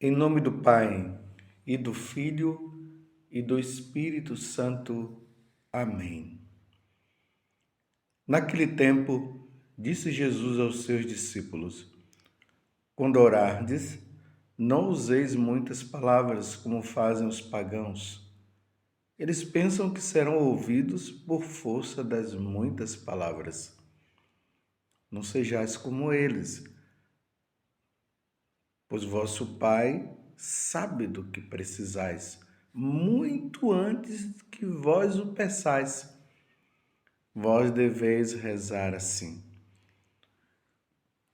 Em nome do Pai, e do Filho, e do Espírito Santo. Amém. Naquele tempo, disse Jesus aos seus discípulos: Quando orardes, não useis muitas palavras como fazem os pagãos. Eles pensam que serão ouvidos por força das muitas palavras. Não sejais como eles, pois vosso Pai sabe do que precisais, muito antes que vós o peçais. Vós deveis rezar assim: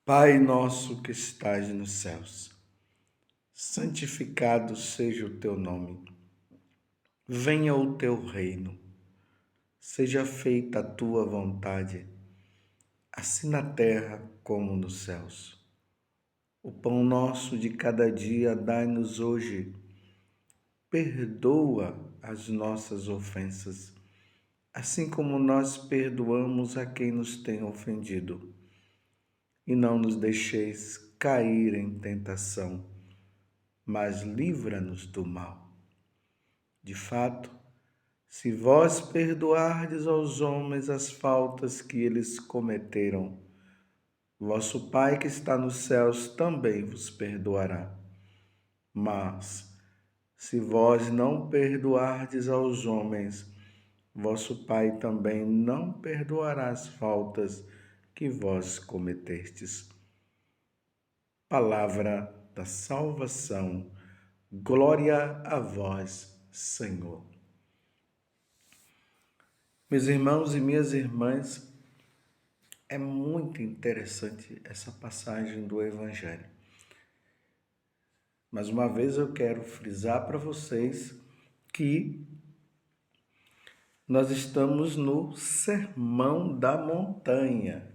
Pai nosso que estais nos céus, santificado seja o teu nome. Venha o teu reino. Seja feita a tua vontade, assim na terra como nos céus. O pão nosso de cada dia dai-nos hoje. Perdoa as nossas ofensas, assim como nós perdoamos a quem nos tem ofendido. E não nos deixeis cair em tentação, mas livra-nos do mal. De fato, se vós perdoardes aos homens as faltas que eles cometeram, vosso Pai que está nos céus também vos perdoará. Mas, se vós não perdoardes aos homens, vosso Pai também não perdoará as faltas que vós cometestes. Palavra da salvação. Glória a vós, Senhor. Meus irmãos e minhas irmãs, é muito interessante essa passagem do Evangelho. Mais uma vez eu quero frisar para vocês que nós estamos no Sermão da Montanha.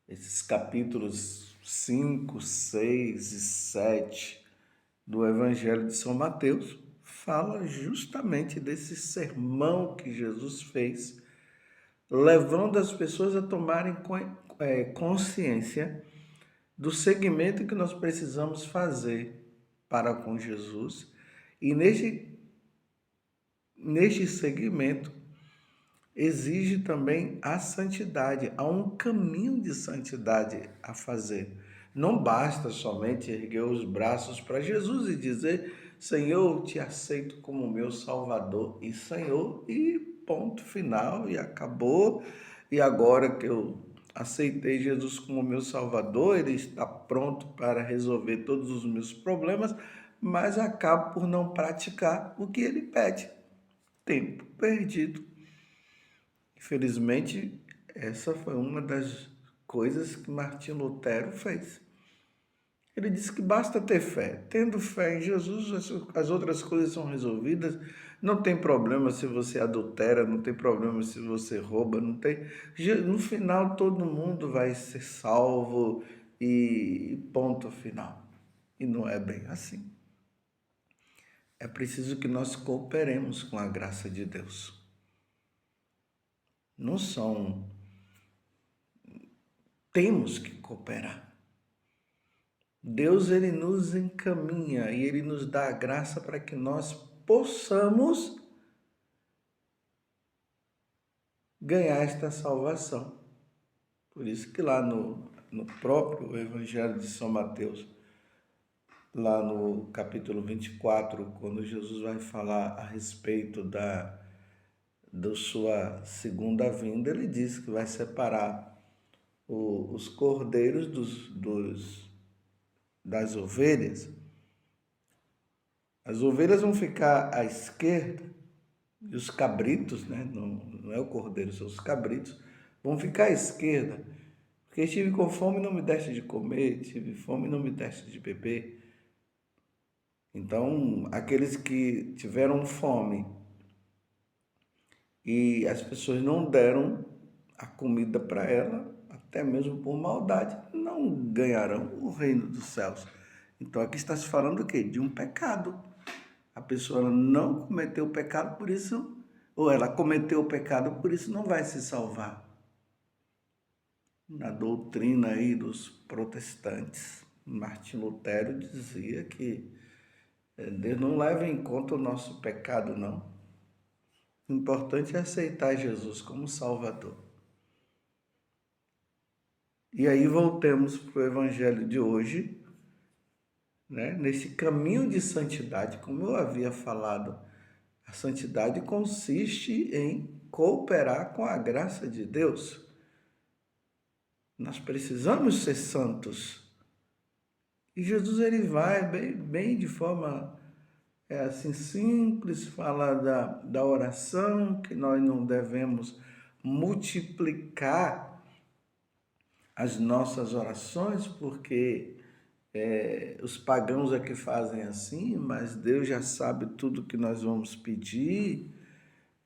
Esses capítulos 5, 6 e 7 do Evangelho de São Mateus fala justamente desse sermão que Jesus fez, levando as pessoas a tomarem consciência do segmento que nós precisamos fazer para com Jesus. E neste segmento exige também a santidade. Há um caminho de santidade a fazer. Não basta somente erguer os braços para Jesus e dizer: Senhor, te aceito como meu Salvador e Senhor, e ponto final, e acabou. E agora que eu aceitei Jesus como meu Salvador, Ele está pronto para resolver todos os meus problemas, mas acabo por não praticar o que Ele pede. Tempo perdido. Infelizmente, essa foi uma das coisas que Martinho Lutero fez. Ele disse que basta ter fé. Tendo fé em Jesus, as outras coisas são resolvidas. Não tem problema se você adultera, não tem problema se você rouba, não tem. No final, todo mundo vai ser salvo e ponto final. E não é bem assim. É preciso que nós cooperemos com a graça de Deus. Não são. Temos que cooperar. Deus, ele nos encaminha e ele nos dá a graça para que nós possamos ganhar esta salvação. Por isso que lá no próprio Evangelho de São Mateus, lá no capítulo 24, quando Jesus vai falar a respeito da sua segunda vinda, ele diz que vai separar os cordeiros das ovelhas. As ovelhas vão ficar à esquerda e os cabritos, né? Não é o cordeiro, são os cabritos, vão ficar à esquerda. Porque estive com fome e não me deste de comer, tive fome e não me deste de beber. Então, aqueles que tiveram fome e as pessoas não deram a comida para ela, até mesmo por maldade, não ganharão o reino dos céus. Então, aqui está se falando o quê? De um pecado. A pessoa não cometeu o pecado, por isso, ou ela cometeu o pecado, por isso não vai se salvar. Na doutrina aí dos protestantes, Martim Lutero dizia que Deus não leva em conta o nosso pecado, não. O importante é aceitar Jesus como Salvador. E aí voltemos para o Evangelho de hoje, né? Nesse caminho de santidade, como eu havia falado, a santidade consiste em cooperar com a graça de Deus. Nós precisamos ser santos. E Jesus ele vai bem de forma assim simples, fala da oração, que nós não devemos multiplicar as nossas orações, porque os pagãos é que fazem assim, mas Deus já sabe tudo que nós vamos pedir.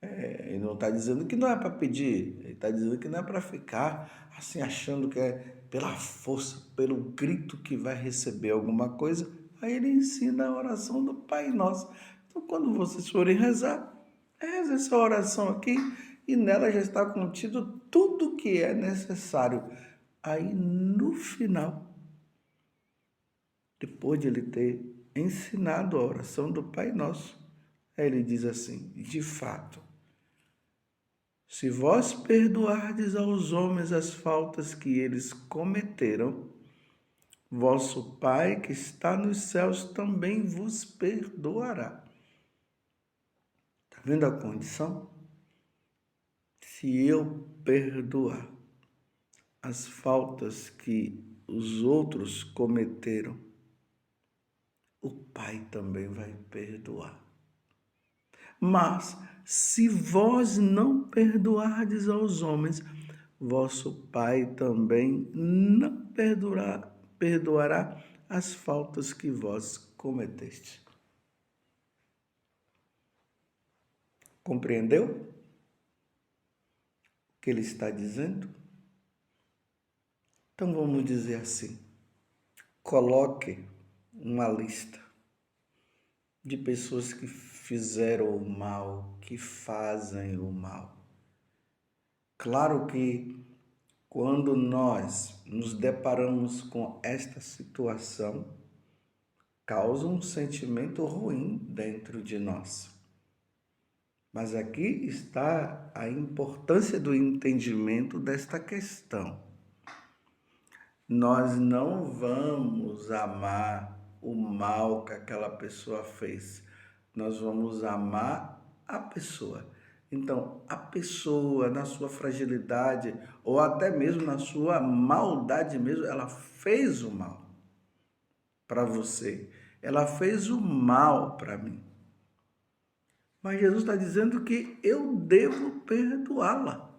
Ele não está dizendo que não é para pedir, ele está dizendo que não é para ficar assim achando que é pela força, pelo grito que vai receber alguma coisa. Aí ele ensina a oração do Pai Nosso. Então, quando vocês forem rezar, reze essa oração aqui e nela já está contido tudo que é necessário. Aí no final, depois de ele ter ensinado a oração do Pai Nosso, aí ele diz assim: de fato, se vós perdoardes aos homens as faltas que eles cometeram, vosso Pai que está nos céus também vos perdoará. Está vendo a condição? Se eu perdoar as faltas que os outros cometeram, o Pai também vai perdoar. Mas, se vós não perdoardes aos homens, vosso Pai também não perdoará as faltas que vós cometeste. Compreendeu o que ele está dizendo? Então vamos dizer assim: coloque uma lista de pessoas que fizeram o mal, que fazem o mal. Claro que quando nós nos deparamos com esta situação, causa um sentimento ruim dentro de nós. Mas aqui está a importância do entendimento desta questão. Nós não vamos amar o mal que aquela pessoa fez. Nós vamos amar a pessoa. Então, a pessoa, na sua fragilidade, ou até mesmo na sua maldade mesmo, ela fez o mal para você. Ela fez o mal para mim. Mas Jesus está dizendo que eu devo perdoá-la.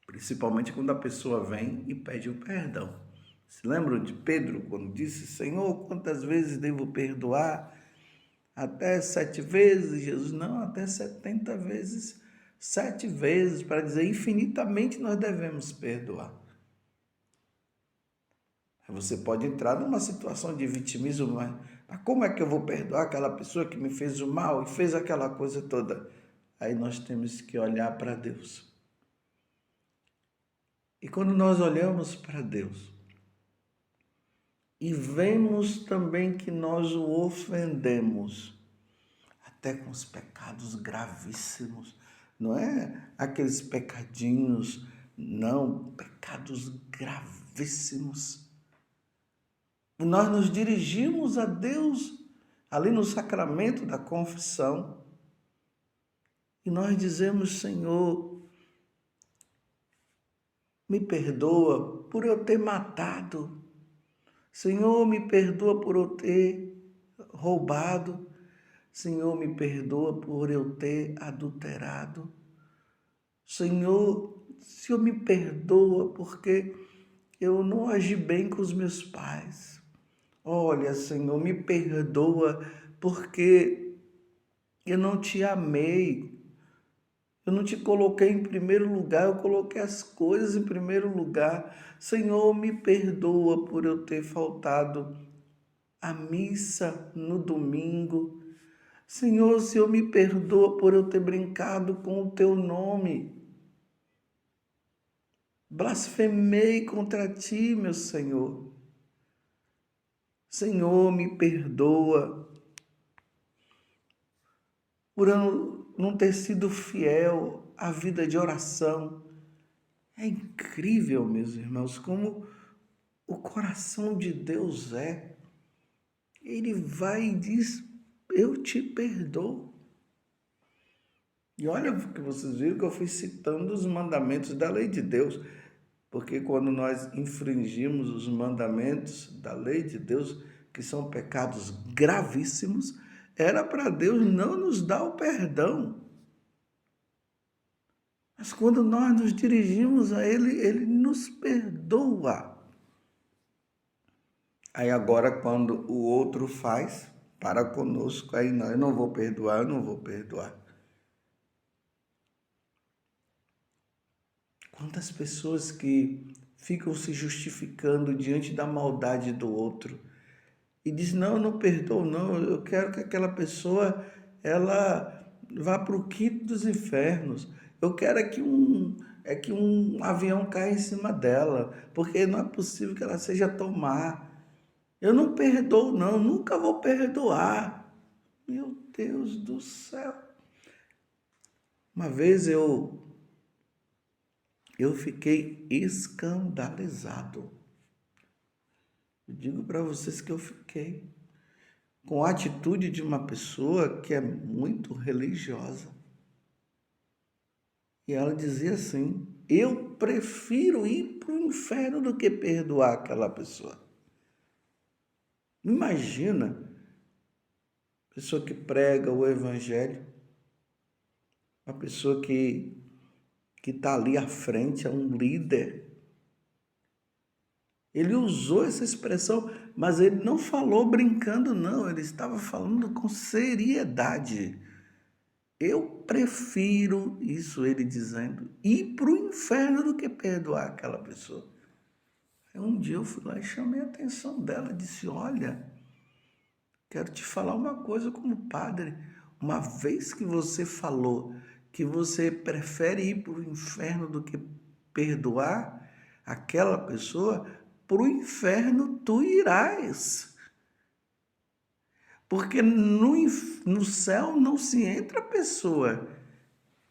Principalmente quando a pessoa vem e pede o perdão. Se lembram de Pedro, quando disse: Senhor, quantas vezes devo perdoar? Até 7 vezes? Jesus: não, até 70 vezes, 7 vezes, para dizer infinitamente nós devemos perdoar. Você pode entrar numa situação de vitimismo, mas como é que eu vou perdoar aquela pessoa que me fez o mal e fez aquela coisa toda? Aí nós temos que olhar para Deus. E quando nós olhamos para Deus e vemos também que nós o ofendemos, até com os pecados gravíssimos, não é aqueles pecadinhos, não, pecados gravíssimos. E nós nos dirigimos a Deus ali no sacramento da confissão e nós dizemos: Senhor, me perdoa por eu ter matado. Senhor, me perdoa por eu ter roubado. Senhor, me perdoa por eu ter adulterado. Senhor, me perdoa porque eu não agi bem com os meus pais. Olha, Senhor, me perdoa porque eu não te amei. Eu não te coloquei em primeiro lugar, eu coloquei as coisas em primeiro lugar. Senhor, me perdoa por eu ter faltado à missa no domingo. Senhor, me perdoa por eu ter brincado com o teu nome. Blasfemei contra ti, meu Senhor. Senhor, me perdoa por eu não ter sido fiel à vida de oração. É incrível, meus irmãos, como o coração de Deus é. Ele vai e diz, eu te perdoo. E olha que vocês viram que eu fui citando os mandamentos da lei de Deus. Porque quando nós infringimos os mandamentos da lei de Deus, que são pecados gravíssimos, era para Deus não nos dar o perdão. Mas quando nós nos dirigimos a Ele, Ele nos perdoa. Aí agora, quando o outro faz para conosco, aí não, eu não vou perdoar, eu não vou perdoar. Quantas pessoas que ficam se justificando diante da maldade do outro e diz, não, eu não perdoo, não, eu quero que aquela pessoa, ela vá para o quinto dos infernos. Eu quero que um avião caia em cima dela, porque não é possível que ela seja tomar. Eu não perdoo, não, nunca vou perdoar. Meu Deus do céu. Uma vez eu fiquei escandalizado. Eu digo para vocês que eu fiquei com a atitude de uma pessoa que é muito religiosa. E ela dizia assim, eu prefiro ir para o inferno do que perdoar aquela pessoa. Imagina, pessoa que prega o evangelho, uma pessoa que está ali à frente, é um líder. Ele usou essa expressão, mas ele não falou brincando, não. Ele estava falando com seriedade. Eu prefiro, isso ele dizendo, ir para o inferno do que perdoar aquela pessoa. Aí um dia eu fui lá e chamei a atenção dela, disse, olha, quero te falar uma coisa como padre. Uma vez que você falou que você prefere ir para o inferno do que perdoar aquela pessoa, para o inferno tu irás. Porque no céu não se entra pessoa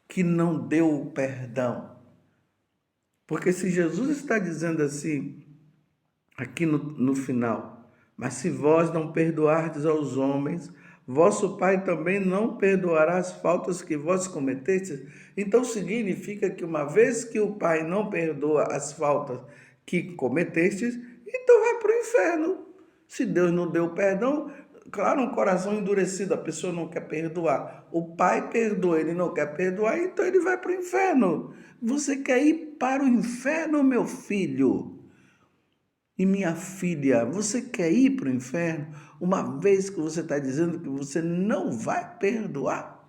que não deu o perdão. Porque se Jesus está dizendo assim, aqui no final, mas se vós não perdoardes aos homens, vosso Pai também não perdoará as faltas que vós cometestes. Então significa que uma vez que o Pai não perdoa as faltas que cometestes, então vai para o inferno. Se Deus não deu perdão, claro, um coração endurecido, a pessoa não quer perdoar. O Pai perdoa, ele não quer perdoar, então ele vai para o inferno. Você quer ir para o inferno, meu filho? E minha filha, você quer ir para o inferno uma vez que você está dizendo que você não vai perdoar?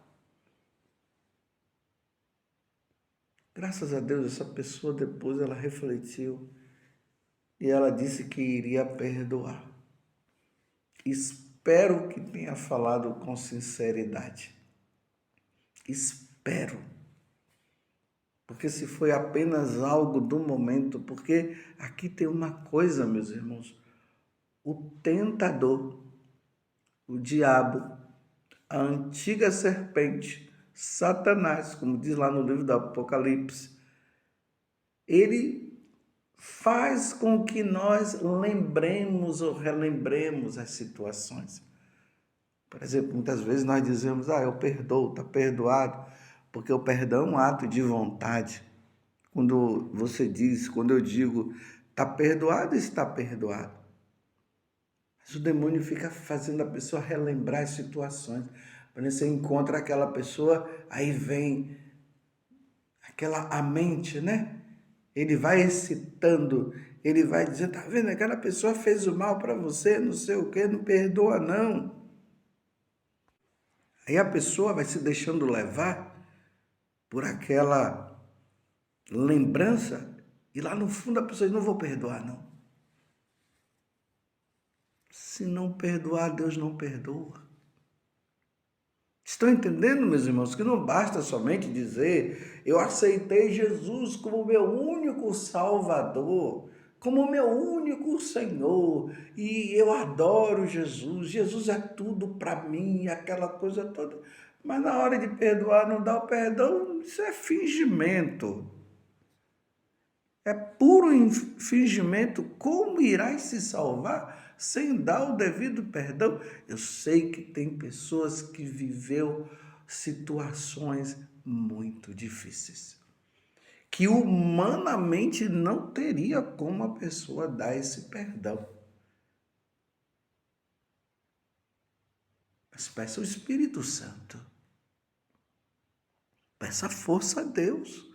Graças a Deus, essa pessoa depois ela refletiu e ela disse que iria perdoar. Espero que tenha falado com sinceridade. Espero. Porque se foi apenas algo do momento, porque aqui tem uma coisa, meus irmãos, o tentador, o diabo, a antiga serpente, Satanás, como diz lá no livro do Apocalipse, ele faz com que nós lembremos ou relembremos as situações. Por exemplo, muitas vezes nós dizemos, eu perdoo, está perdoado, porque o perdão é um ato de vontade. Quando você diz, quando eu digo, está perdoado, está perdoado. Mas o demônio fica fazendo a pessoa relembrar as situações. Quando você encontra aquela pessoa, aí vem a mente, né? Ele vai excitando, ele vai dizendo, tá vendo, aquela pessoa fez o mal para você, não sei o quê, não perdoa não. Aí a pessoa vai se deixando levar por aquela lembrança e lá no fundo a pessoa diz, não vou perdoar não. Se não perdoar, Deus não perdoa. Estão entendendo, meus irmãos, que não basta somente dizer, eu aceitei Jesus como meu único Salvador. como meu único Senhor, e eu adoro Jesus, Jesus é tudo para mim, aquela coisa toda. Mas na hora de perdoar, não dá o perdão, isso é fingimento. É puro fingimento. Como irás se salvar sem dar o devido perdão? Eu sei que tem pessoas que viveu situações muito difíceis, que humanamente não teria como a pessoa dar esse perdão. Mas peça o Espírito Santo. Peça força a Deus.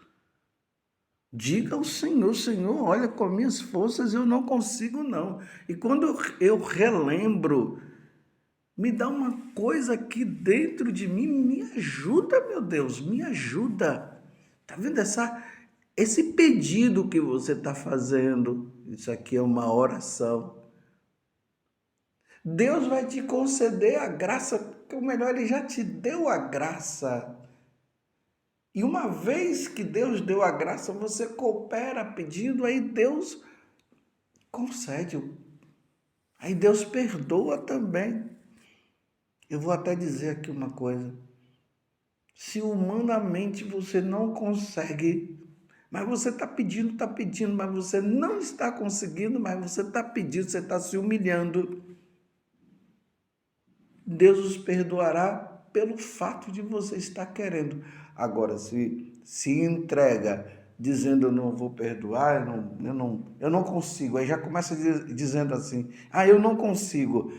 Diga ao Senhor, Senhor, olha, com minhas forças eu não consigo não. E quando eu relembro, me dá uma coisa aqui dentro de mim, me ajuda, meu Deus, me ajuda. Tá vendo esse pedido que você está fazendo? Isso aqui é uma oração. Deus vai te conceder a graça, ou melhor, Ele já te deu a graça. E uma vez que Deus deu a graça, você coopera pedindo, aí Deus concede. Aí Deus perdoa também. Eu vou até dizer aqui uma coisa. Se humanamente você não consegue, mas você está pedindo, mas você não está conseguindo, mas você está pedindo, você está se humilhando, Deus os perdoará pelo fato de você estar querendo. Agora, se entrega dizendo eu não vou perdoar, eu não consigo, aí já começa dizendo assim, eu não consigo.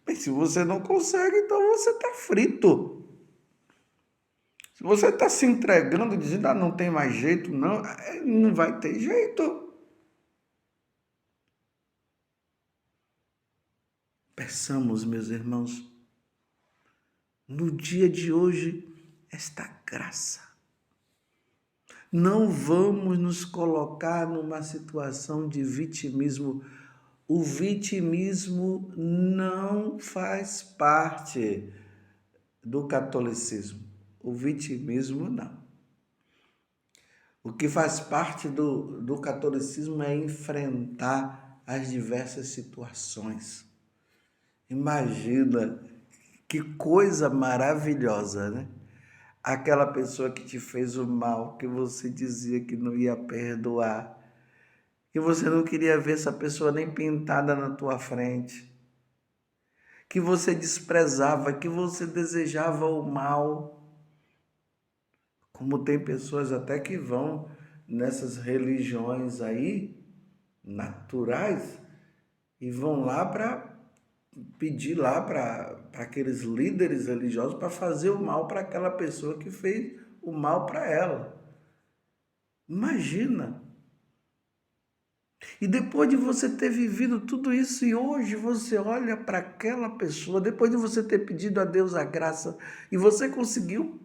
Mas se você não consegue, então você está frito. Se você está se entregando, dizendo, não tem mais jeito, não vai ter jeito. Peçamos, meus irmãos, no dia de hoje, esta graça. Não vamos nos colocar numa situação de vitimismo. O vitimismo não faz parte do catolicismo. O vitimismo não. O que faz parte do catolicismo é enfrentar as diversas situações. Imagina que coisa maravilhosa, né? Aquela pessoa que te fez o mal, que você dizia que não ia perdoar, que você não queria ver essa pessoa nem pintada na tua frente, que você desprezava, que você desejava o mal. Como tem pessoas até que vão nessas religiões aí, naturais, e vão lá para pedir lá para aqueles líderes religiosos para fazer o mal para aquela pessoa que fez o mal para ela. Imagina! E depois de você ter vivido tudo isso e hoje você olha para aquela pessoa, depois de você ter pedido a Deus a graça e você conseguiu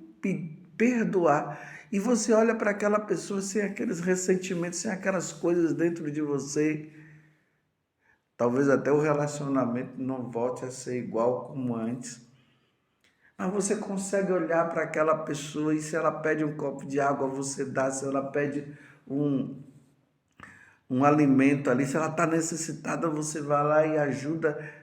perdoar, e você olha para aquela pessoa sem aqueles ressentimentos, sem aquelas coisas dentro de você, talvez até o relacionamento não volte a ser igual como antes. Mas você consegue olhar para aquela pessoa e se ela pede um copo de água, você dá. Se ela pede um alimento ali, se ela está necessitada, você vai lá e ajuda.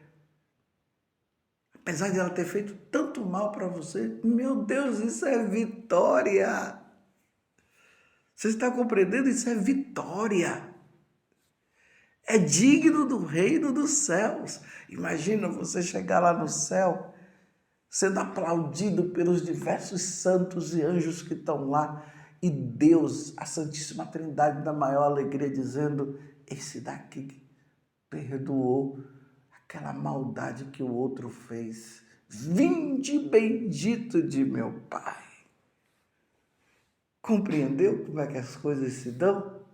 Apesar de ela ter feito tanto mal para você, meu Deus, isso é vitória. Você está compreendendo? Isso é vitória. É digno do reino dos céus. Imagina você chegar lá no céu, sendo aplaudido pelos diversos santos e anjos que estão lá, e Deus, a Santíssima Trindade, da maior alegria, dizendo: esse daqui perdoou aquela maldade que o outro fez. Vinde bendito de meu Pai. Compreendeu como é que as coisas se dão?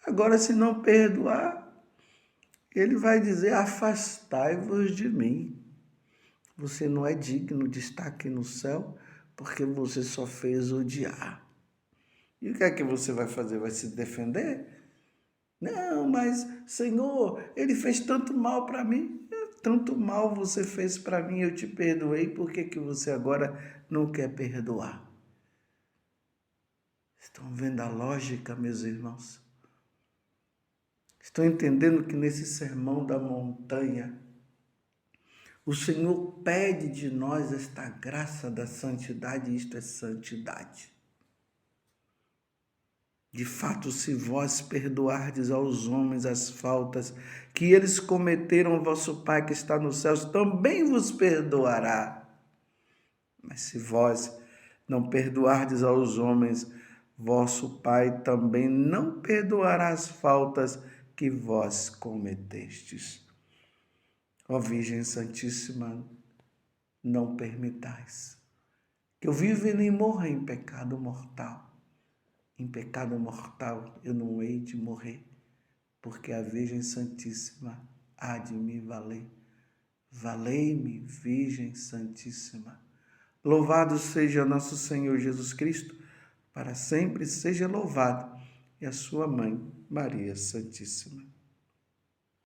Agora, se não perdoar, ele vai dizer: afastai-vos de mim. Você não é digno de estar aqui no céu porque você só fez odiar. E o que é que você vai fazer? Vai se defender? Não, mas Senhor, ele fez tanto mal para mim. Tanto mal você fez para mim, eu te perdoei. Por que que você agora não quer perdoar? Estão vendo a lógica, meus irmãos? Estou entendendo que nesse sermão da montanha, o Senhor pede de nós esta graça da santidade, e isto é santidade. De fato, se vós perdoardes aos homens as faltas que eles cometeram, vosso Pai que está nos céus também vos perdoará. Mas se vós não perdoardes aos homens, vosso Pai também não perdoará as faltas que vós cometestes. Ó Virgem Santíssima, não permitais que eu viva e nem morra em pecado mortal. Em pecado mortal eu não hei de morrer, porque a Virgem Santíssima há de me valer. Valei-me, Virgem Santíssima. Louvado seja nosso Senhor Jesus Cristo, para sempre seja louvado, e a sua mãe, Maria Santíssima.